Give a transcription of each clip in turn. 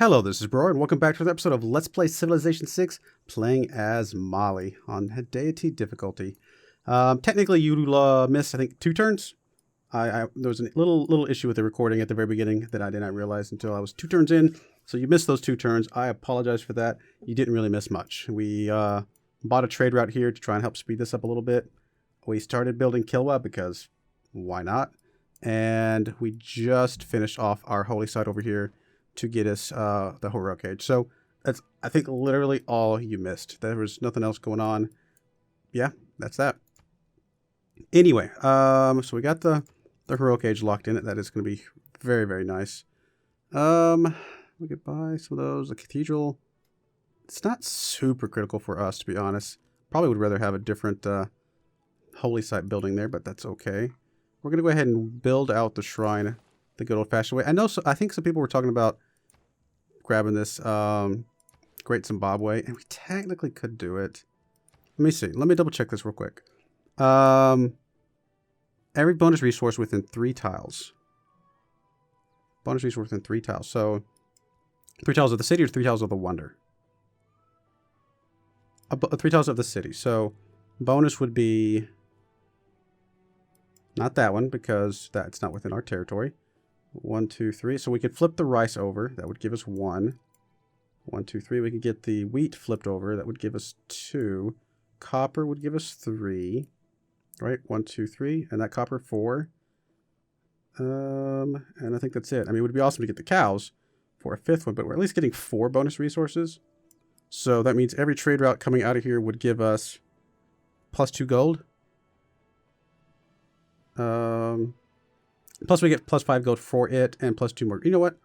Hello, this is Broyar, and welcome back to another episode of Let's Play Civilization 6, playing as Molly on Deity difficulty. Technically, you missed, I think, 2 turns. There was a little issue with the recording at the very beginning that I did not realize until I was 2 turns in, so you missed those 2 turns. I apologize for that. You didn't really miss much. We bought a trade route here to try and help speed this up a little bit. We started building Kilwa because why not? And we just finished off our holy site over here to get us the heroic age. So that's, I think, literally all you missed. There was nothing else going on. Yeah, that's that. Anyway, so we got the heroic age locked in it. That is going to be very, very nice. We could buy some of those. The cathedral, it's not super critical for us, to be honest. Probably would rather have a different holy site building there, but that's okay. We're going to go ahead and build out the shrine the good old-fashioned way. I think some people were talking about grabbing this Great Zimbabwe, and we technically could do it. Let me see. Let me double check this real quick. Every bonus resource within 3 tiles. Bonus resource within 3 tiles. So 3 tiles of the city or 3 tiles of the wonder? 3 tiles of the city. So bonus would be not that one because that's not within our territory. 1, 2, 3. So we could flip the rice over. That would give us 1. 1, 2, 3. We could get the wheat flipped over. That would give us 2. Copper would give us 3. Right? 1, 2, 3. And that copper 4. And I think that's it. I mean, it would be awesome to get the cows for a 5th one, but we're at least getting 4 bonus resources. So that means every trade route coming out of here would give us plus 2 gold. Plus we get plus 5 gold for it and plus 2 more. You know what?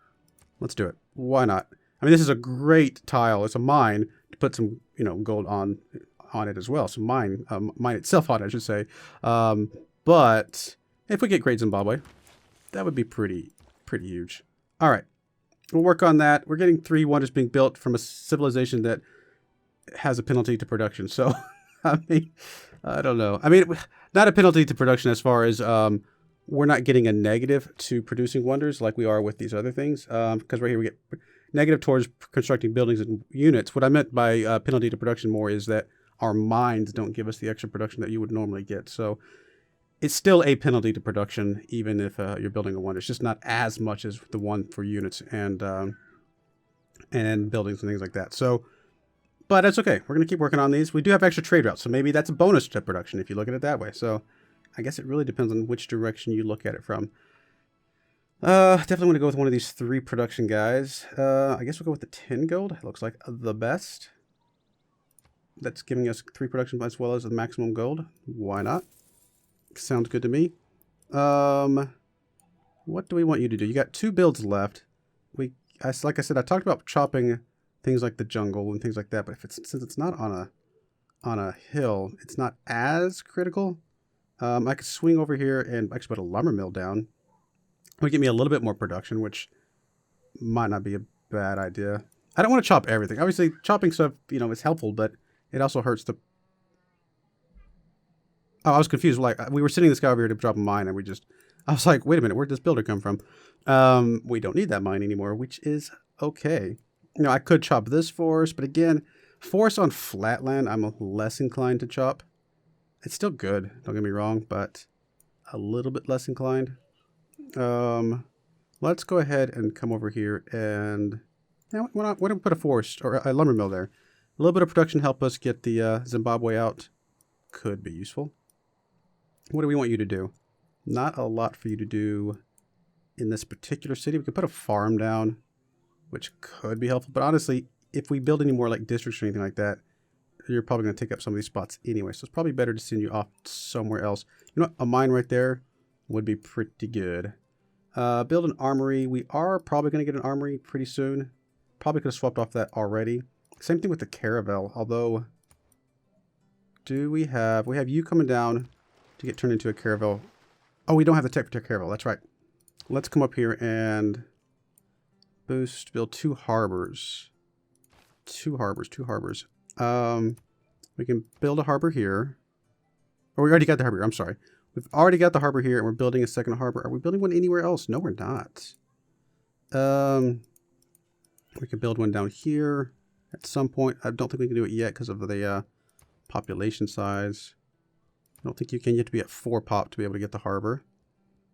Let's do it. Why not? I mean, this is a great tile. It's a mine to put some, gold on it as well. So mine itself on it, I should say. But if we get Great Zimbabwe, that would be pretty huge. All right. We'll work on that. We're getting 3 wonders being built from a civilization that has a penalty to production. So, I mean, I don't know. I mean, not a penalty to production as far as we're not getting a negative to producing wonders like we are with these other things. Because right here we get negative towards constructing buildings and units. What I meant by penalty to production more is that our mines don't give us the extra production that you would normally get. So it's still a penalty to production, even if you're building a wonder. It's just not as much as the one for units and buildings and things like that. So, but that's okay. We're going to keep working on these. We do have extra trade routes, so maybe that's a bonus to production if you look at it that way. So I guess it really depends on which direction you look at it from. Definitely want to go with one of these 3 production guys. I guess we'll go with the 10 gold. It looks like the best. That's giving us 3 production as well as the maximum gold. Why not? Sounds good to me. What do we want you to do? You got 2 builds left. Like I said, I talked about chopping things like the jungle and things like that, but since it's not on a hill, it's not as critical. I could swing over here and actually put a lumber mill down. It would give me a little bit more production, which might not be a bad idea. I don't want to chop everything. Obviously, chopping stuff, is helpful, but it also hurts the... Oh, I was confused. Like, we were sending this guy over here to drop a mine, and I was like, wait a minute, where'd this builder come from? We don't need that mine anymore, which is okay. I could chop this forest, but again, forest on flatland, I'm less inclined to chop. It's still good, don't get me wrong, but a little bit less inclined. Let's go ahead and come over here and... why don't we put a forest or a lumber mill there? A little bit of production help us get the Zimbabwe out. Could be useful. What do we want you to do? Not a lot for you to do in this particular city. We could put a farm down, which could be helpful. But honestly, if we build any more like districts or anything like that, you're probably going to take up some of these spots anyway. So it's probably better to send you off somewhere else. You know what? A mine right there would be pretty good. Build an armory. We are probably going to get an armory pretty soon. Probably could have swapped off that already. Same thing with the caravel. Although, we have you coming down to get turned into a caravel. Oh, we don't have the tech for caravel. That's right. Let's come up here and build 2 harbors. 2 harbors. We can build a harbor here. Or we already got the harbor here. I'm sorry. We've already got the harbor here, and we're building a second harbor. Are we building one anywhere else? No, we're not. We can build one down here at some point. I don't think we can do it yet because of the population size. I don't think you can. You have to be at 4 pop to be able to get the harbor.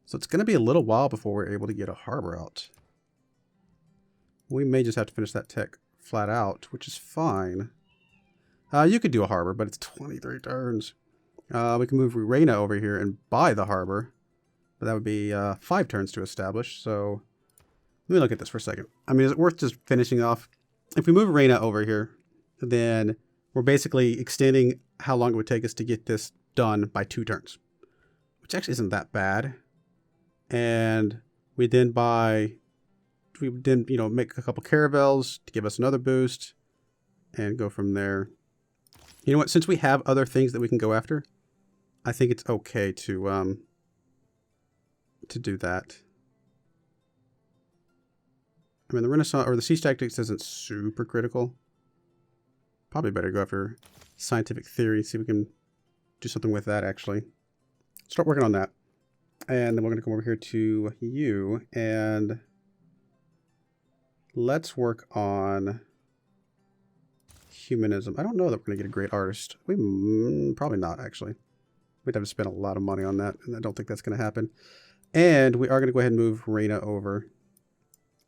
So it's going to be a little while before we're able to get a harbor out. We may just have to finish that tech flat out, which is fine. You could do a harbor, but it's 23 turns. We can move Reina over here and buy the harbor. But that would be 5 turns to establish. So let me look at this for a second. I mean, is it worth just finishing off? If we move Reina over here, then we're basically extending how long it would take us to get this done by 2 turns. Which actually isn't that bad. And we then make a couple caravels to give us another boost and go from there. You know what? Since we have other things that we can go after, I think it's okay to do that. I mean, the Renaissance or the Siege Tactics isn't super critical. Probably better go after scientific theory, see if we can do something with that actually. Start working on that. And then we're going to come over here to you and let's work on humanism. I don't know that we're going to get a great artist. Probably not, actually. We'd have to spend a lot of money on that, and I don't think that's going to happen. And we are going to go ahead and move Reina over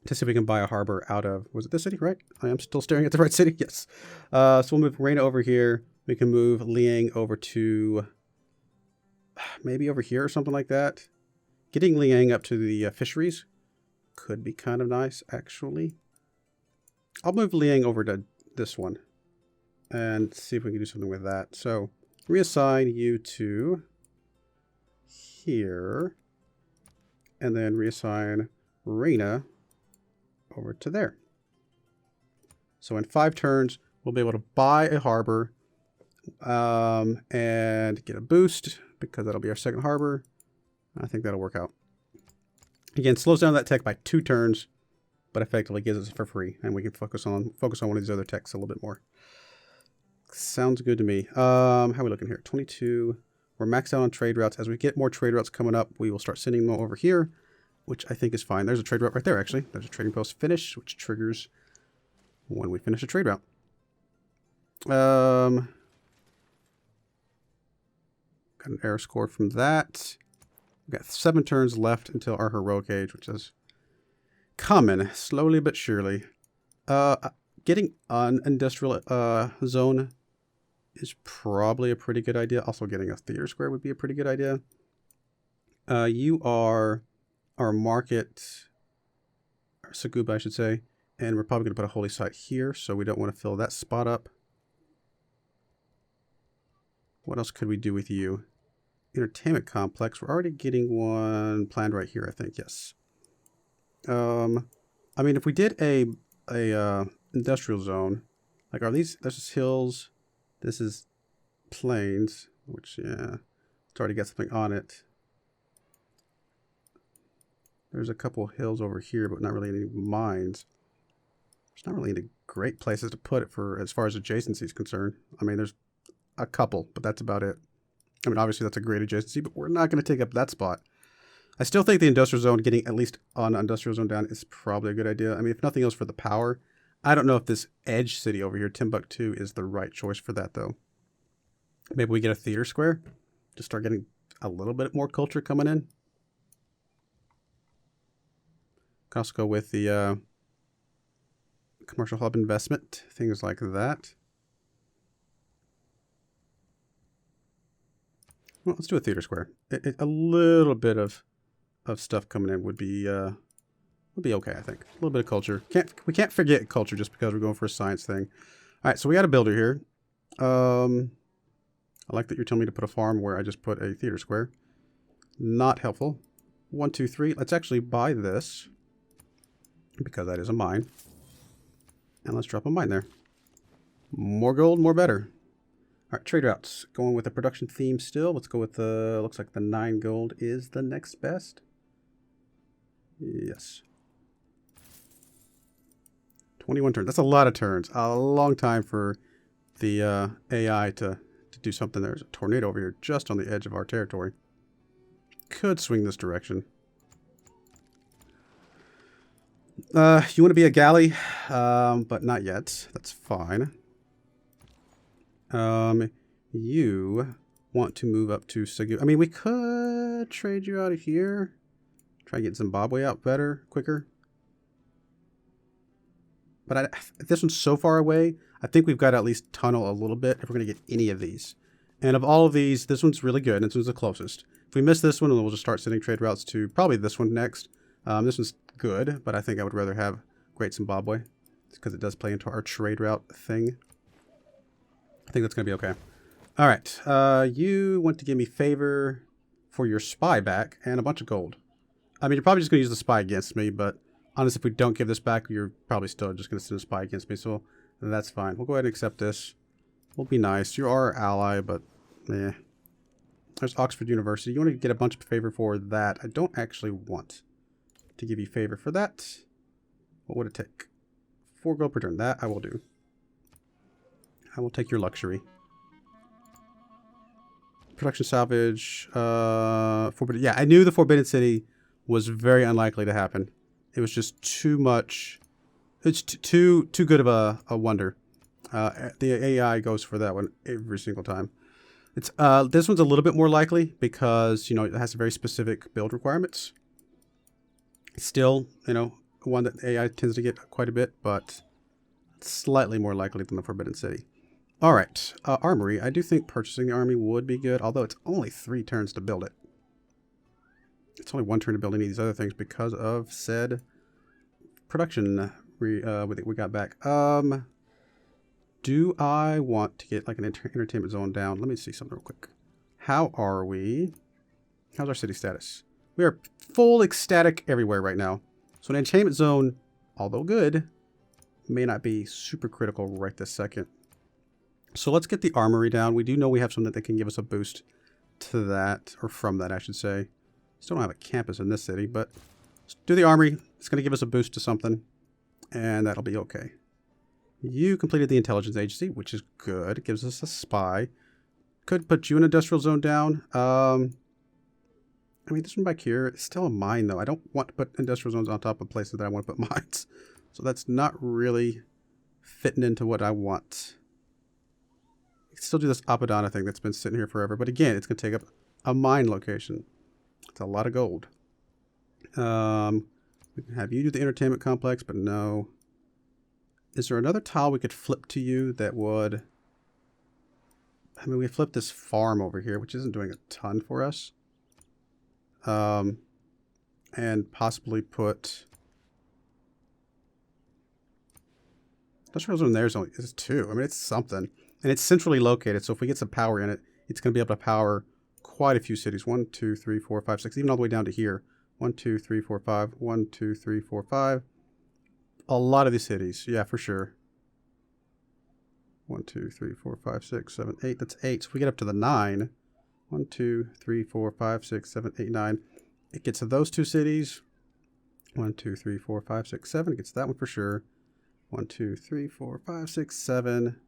to see if we can buy a harbor out of... Was it this city, right? I am still staring at the right city. Yes. So we'll move Reina over here. We can move Liang over to... maybe over here or something like that. Getting Liang up to the fisheries could be kind of nice, actually. I'll move Liang over to this one and see if we can do something with that. So reassign you to here and then reassign Reina over to there. So in 5 turns, we'll be able to buy a harbor and get a boost because that'll be our second harbor. I think that'll work out. Again, slows down that tech by 2 turns, but effectively gives us for free, and we can focus on one of these other techs a little bit more. Sounds good to me. How are we looking here? 22. We're maxed out on trade routes. As we get more trade routes coming up, we will start sending them over here, which I think is fine. There's a trade route right there, actually. There's a trading post finish, which triggers when we finish a trade route. Got an error score from that. We've got 7 turns left until our heroic age, which is coming slowly but surely. Getting an industrial zone is probably a pretty good idea. Also, getting a theater square would be a pretty good idea. You are our market, or Saguba, I should say, and we're probably going to put a holy site here, so we don't want to fill that spot up. What else could we do with you? Entertainment complex. We're already getting one planned right here, I think. Yes. I mean, if we did a industrial zone, like are these? This is hills. This is plains, which yeah, it's already got something on it. There's a couple hills over here, but not really any mines. There's not really any great places to put it for as far as adjacency is concerned. I mean, there's a couple, but that's about it. I mean, obviously that's a great adjacency, but we're not going to take up that spot. I still think the industrial zone, getting at least on industrial zone down, is probably a good idea. I mean, if nothing else for the power, I don't know if this edge city over here, Timbuktu, is the right choice for that, though. Maybe we get a theater square, just start getting a little bit more culture coming in. Can also go with the commercial hub investment, things like that. Well, let's do a theater square. A little bit of stuff coming in would be okay, I think. A little bit of culture. We can't forget culture just because we're going for a science thing. All right, so we got a builder here. I like that you're telling me to put a farm where I just put a theater square. Not helpful. 1, 2, 3. Let's actually buy this because that is a mine. And let's drop a mine there. More gold, more better. All right, trade routes. Going with the production theme still. Let's go with the, looks like the 9 gold is the next best. Yes. 21 turns. That's a lot of turns. A long time for the AI to do something. There's a tornado over here just on the edge of our territory. Could swing this direction. You want to be a galley, but not yet. That's fine. You want to move up to Segu. I mean, we could trade you out of here. Try and get Zimbabwe out better, quicker. But this one's so far away, I think we've got to at least tunnel a little bit if we're going to get any of these. And of all of these, this one's really good, and this one's the closest. If we miss this one, we'll just start sending trade routes to probably this one next. This one's good, but I think I would rather have Great Zimbabwe because it does play into our trade route thing. I think that's going to be okay. All right. You want to give me favor for your spy back and a bunch of gold. I mean, you're probably just going to use the spy against me, but honestly, if we don't give this back, you're probably still just going to send a spy against me, so that's fine. We'll go ahead and accept this. We'll be nice. You're our ally, but eh. There's Oxford University. You want to get a bunch of favor for that. I don't actually want to give you favor for that. What would it take? 4 gold per turn. That I will do. I will take your luxury. Production salvage. Forbidden. Yeah, I knew the Forbidden City was very unlikely to happen. It was just too much. It's too good of a wonder. The AI goes for that one every single time. It's this one's a little bit more likely because it has very specific build requirements. It's still one that AI tends to get quite a bit, but slightly more likely than the Forbidden City. All right, Armory. I do think purchasing the army would be good, although it's only 3 turns to build it. It's only 1 turn to build any of these other things because of said production we got back. Do I want to get like an entertainment zone down? Let me see something real quick. How are we? How's our city status? We are full ecstatic everywhere right now. So an entertainment zone, although good, may not be super critical right this second. So let's get the armory down. We do know we have something that can give us a boost to that, or from that, I should say. Still don't have a campus in this city, but let's do the armory. It's going to give us a boost to something, and that'll be okay. You completed the intelligence agency, which is good. It gives us a spy. Could put you in industrial zone down. I mean, this one back here is still a mine, though. I don't want to put industrial zones on top of places that I want to put mines. So that's not really fitting into what I want. You can still do this Apadana thing that's been sitting here forever. But again, it's going to take up a mine location. It's a lot of gold. We can have you do the entertainment complex, but no. Is there another tile we could flip to you that would... I mean, we flipped this farm over here, which isn't doing a ton for us. And possibly put... Industrial zone there is 2. I mean, it's something. And it's centrally located, so if we get some power in it, it's going to be able to power quite a few cities. 1, 2, 3, 4, 5, 6, even all the way down to here. 1, 2, 3, 4, 5. 1, 2, 3, 4, 5. A lot of these cities, yeah, for sure. 1, 2, 3, 4, 5, 6, 7, 8. That's 8. So if we get up to the 9. 1, 2, 3, 4, 5, 6, 7, 8, 9. It gets to those 2 cities. 1, 2, 3, 4, 5, 6, 7. It gets that one for sure. 1, 2, 3, 4, 5, 6, 7.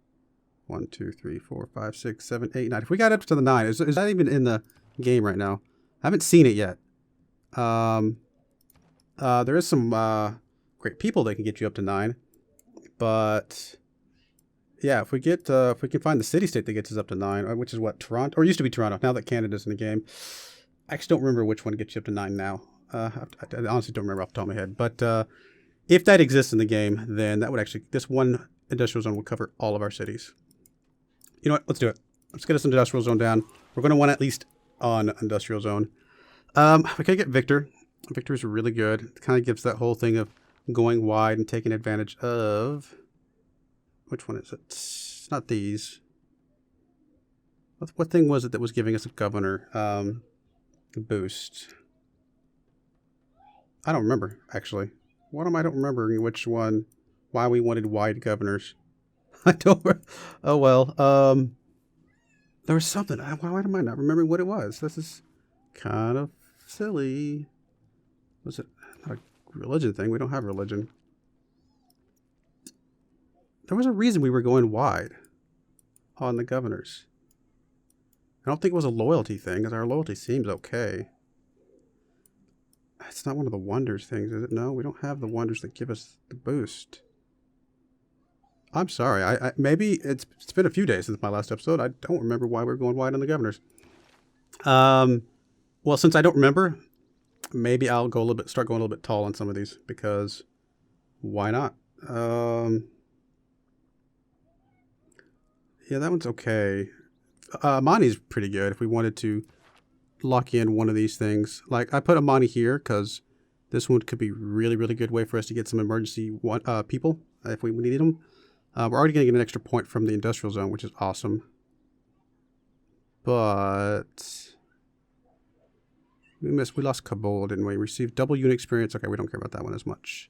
1, 2, 3, 4, 5, 6, 7, 8, 9. If we got up to the 9, is that even in the game right now? I haven't seen it yet. There is some great people that can get you up to 9, but yeah, if we can find the city state that gets us up to 9, which is what, Toronto, or used to be Toronto. Now that Canada's in the game, I actually don't remember which one gets you up to 9 now. I honestly don't remember off the top of my head, but if that exists in the game, then that would actually, this one industrial zone would cover all of our cities. You know what? Let's do it. Let's get us an industrial zone down. We're going to want at least on industrial zone. We can get Victor. Victor is really good. It kind of gives that whole thing of going wide and taking advantage of... Which one is it? It's not these. What thing was it that was giving us a governor boost? I don't remember, actually. I don't remember which one, why we wanted wide governors. I don't... Oh, well. There was something. Why am I not remembering what it was? This is kind of silly. Was it not a religion thing? We don't have religion. There was a reason we were going wide on the governors. I don't think it was a loyalty thing, because our loyalty seems okay. It's not one of the wonders things, is it? No, we don't have the wonders that give us the boost. I'm sorry. I maybe it's been a few days since my last episode. I don't remember why we're going wide on the governors. Well, since I don't remember, maybe I'll start going a little bit tall on some of these because why not? Yeah, that one's okay. Monty's pretty good if we wanted to lock in one of these things. Like I put a Monty here because this one could be really, really good way for us to get some emergency people if we needed them. We're already going to get an extra point from the industrial zone, which is awesome. But we lost Kabul, didn't we? Received double unit experience. Okay, we don't care about that one as much.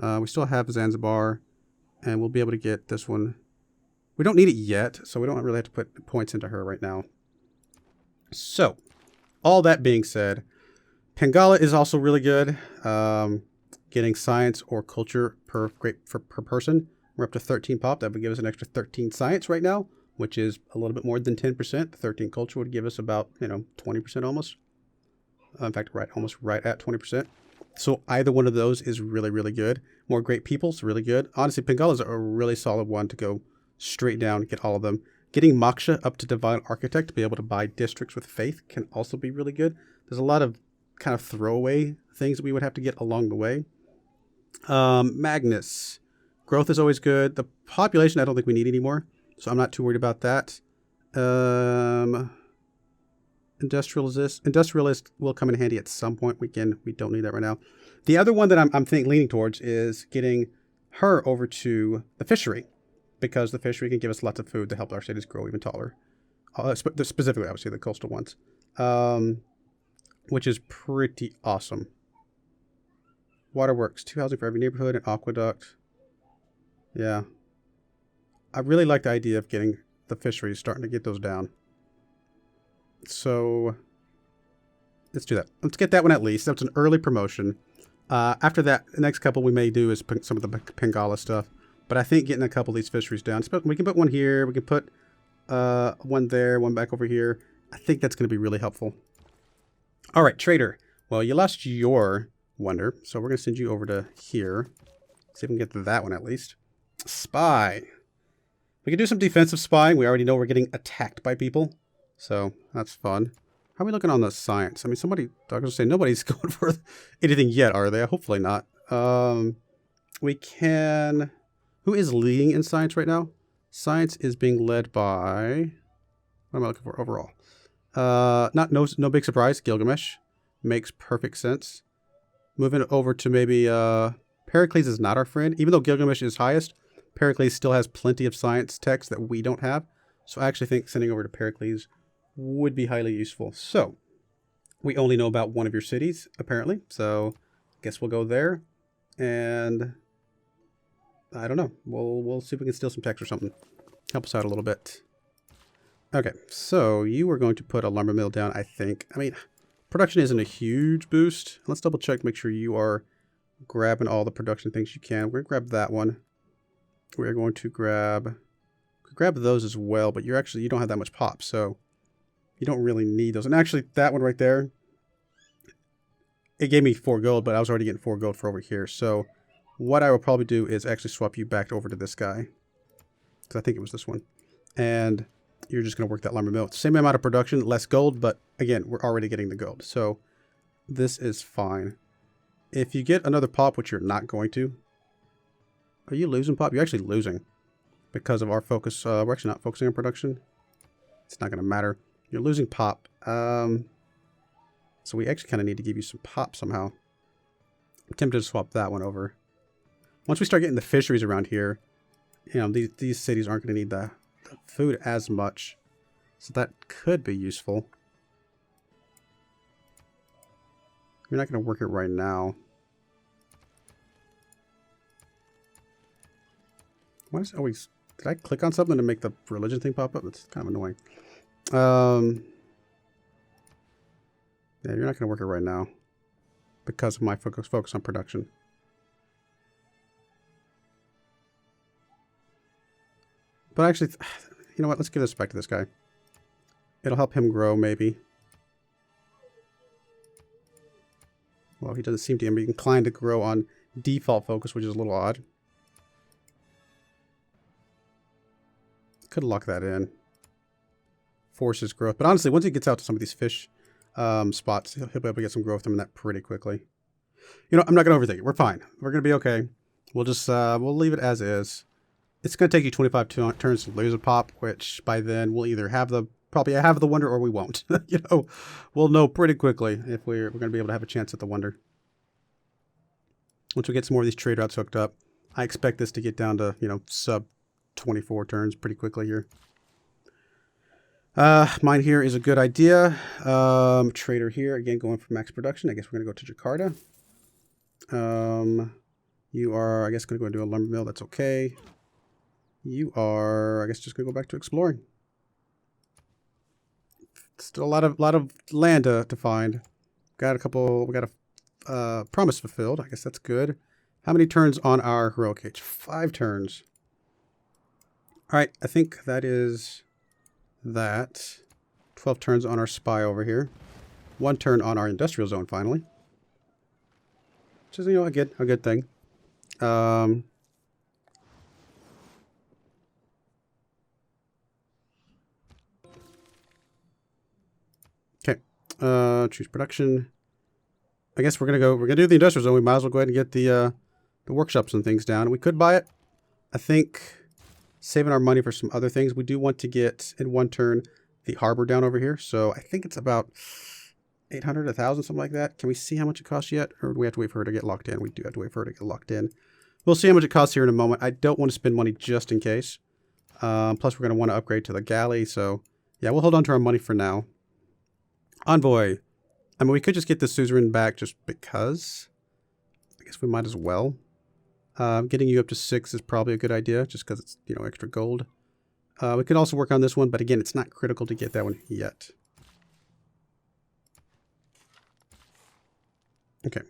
We still have Zanzibar, and we'll be able to get this one. We don't need it yet, so we don't really have to put points into her right now. So, all that being said, Pangala is also really good. Getting science or culture per person. We're up to 13 pop. That would give us an extra 13 science right now, which is a little bit more than 10%. 13 culture would give us about, 20% almost. In fact, almost right at 20%. So either one of those is really, really good. More great people is really good. Honestly, Pangala is a really solid one to go straight down and get all of them. Getting Moksha up to Divine Architect to be able to buy districts with faith can also be really good. There's a lot of kind of throwaway things that we would have to get along the way. Magnus. Growth is always good. The population I don't think we need anymore, so I'm not too worried about that. Industrialist will come in handy at some point. We don't need that right now. The other one that I'm leaning towards is getting her over to the fishery, because the fishery can give us lots of food to help our cities grow even taller. Specifically, obviously, the coastal ones, which is pretty awesome. Waterworks, 2 housing for every neighborhood, an aqueduct. Yeah. I really like the idea of getting the fisheries, starting to get those down. So let's do that. Let's get that one at least. That's an early promotion. After that, the next couple we may do is some of the Pangala stuff. But I think getting a couple of these fisheries down. We can put one here. We can put one there, one back over here. I think that's going to be really helpful. All right, trader. Well, you lost your wonder, so we're going to send you over to here. See if we can get to that one at least. Spy. We can do some defensive spying. We already know we're getting attacked by people, so that's fun. How are we looking on the science? I mean, I was going to say nobody's going for anything yet, are they? Hopefully not. We can... Who is leading in science right now? Science is being led by... What am I looking for overall? No big surprise. Gilgamesh. Makes perfect sense. Moving over to maybe... Pericles is not our friend. Even though Gilgamesh is highest, Pericles still has plenty of science text that we don't have. So I actually think sending over to Pericles would be highly useful. So, we only know about one of your cities, apparently. So, I guess we'll go there. And... I don't know. We'll see if we can steal some text or something. Help us out a little bit. Okay, so you are going to put a lumber mill down, I think. I mean, production isn't a huge boost. Let's double check, make sure you are grabbing all the production things you can. We're going to grab that one. We're going to grab those as well, but you don't have that much pop, so you don't really need those. And actually, that one right there, it gave me 4 gold, but I was already getting 4 gold for over here, so... What I will probably do is actually swap you back over to this guy. Because I think it was this one. And you're just going to work that lumber mill. Same amount of production, less gold, but again, we're already getting the gold. So this is fine. If you get another pop, which you're not going to. Are you losing pop? You're actually losing. Because of our focus. We're actually not focusing on production. It's not going to matter. You're losing pop. So we actually kind of need to give you some pop somehow. I'm tempted to swap that one over. Once we start getting the fisheries around here, these cities aren't going to need the food as much. So that could be useful. You're not going to work it right now. Why is it always... Did I click on something to make the religion thing pop up? It's kind of annoying. Yeah, you're not going to work it right now. Because of my focus on production. But actually, you know what? Let's give this back to this guy. It'll help him grow, maybe. Well, he doesn't seem to be inclined to grow on default focus, which is a little odd. Could lock that in. Force his growth. But honestly, once he gets out to some of these fish spots, he'll be able to get some growth from that pretty quickly. You know, I'm not going to overthink it. We're fine. We're going to be okay. We'll just, we'll leave it as is. It's going to take you 25 turns to laser pop, which by then we'll either have probably have the wonder or we won't. You know, we'll know pretty quickly if we're going to be able to have a chance at the wonder. Once we get some more of these trade routes hooked up, I expect this to get down to, you know, sub 24 turns pretty quickly here. Mine here is a good idea. Trader here, again, going for max production. I guess we're going to go to Jakarta. You are, I guess, going to go and do a lumber mill. That's okay. You are, I guess, just going to go back to exploring. Still a lot of land to find. Got a couple, we got a promise fulfilled. I guess that's good. How many turns on our heroic age? 5 turns. All right, I think that is that. 12 turns on our spy over here. 1 turn on our industrial zone finally. Which is, you know, a good thing. Okay. Choose production. I guess we're gonna do the industrial zone. We might as well go ahead and get the workshops and things down. We could buy it. I think saving our money for some other things. We do want to get in 1 turn the harbor down over here. So I think it's about 800, 1,000, something like that. Can we see how much it costs yet? Or do we have to wait for her to get locked in? We do have to wait for her to get locked in. We'll see how much it costs here in a moment. I don't want to spend money just in case. Plus, we're going to want to upgrade to the galley. So, yeah, we'll hold on to our money for now. Envoy. I mean, we could just get the suzerain back just because. I guess we might as well. Getting you up to 6 is probably a good idea, just because it's, you know, extra gold. We could also work on this one, but again, it's not critical to get that one yet. Okay.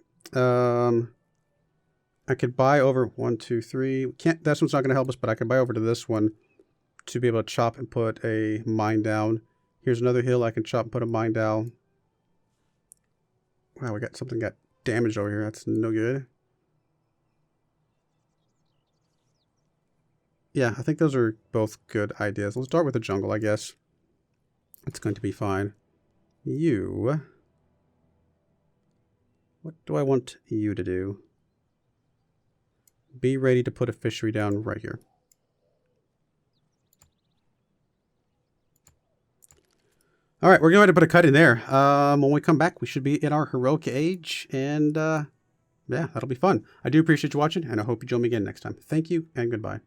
I could buy over 1, 2, 3. We can't. This one's not going to help us, but I can buy over to this one to be able to chop and put a mine down. Here's another hill I can chop and put a mine down. Wow, we got something got damaged over here. That's no good. Yeah, I think those are both good ideas. Let's start with the jungle, I guess. It's going to be fine. You. What do I want you to do? Be ready to put a fishery down right here. All right, we're going to put a cut in there. When we come back, we should be in our heroic age, and yeah, that'll be fun. I do appreciate you watching, and I hope you join me again next time. Thank you, and goodbye.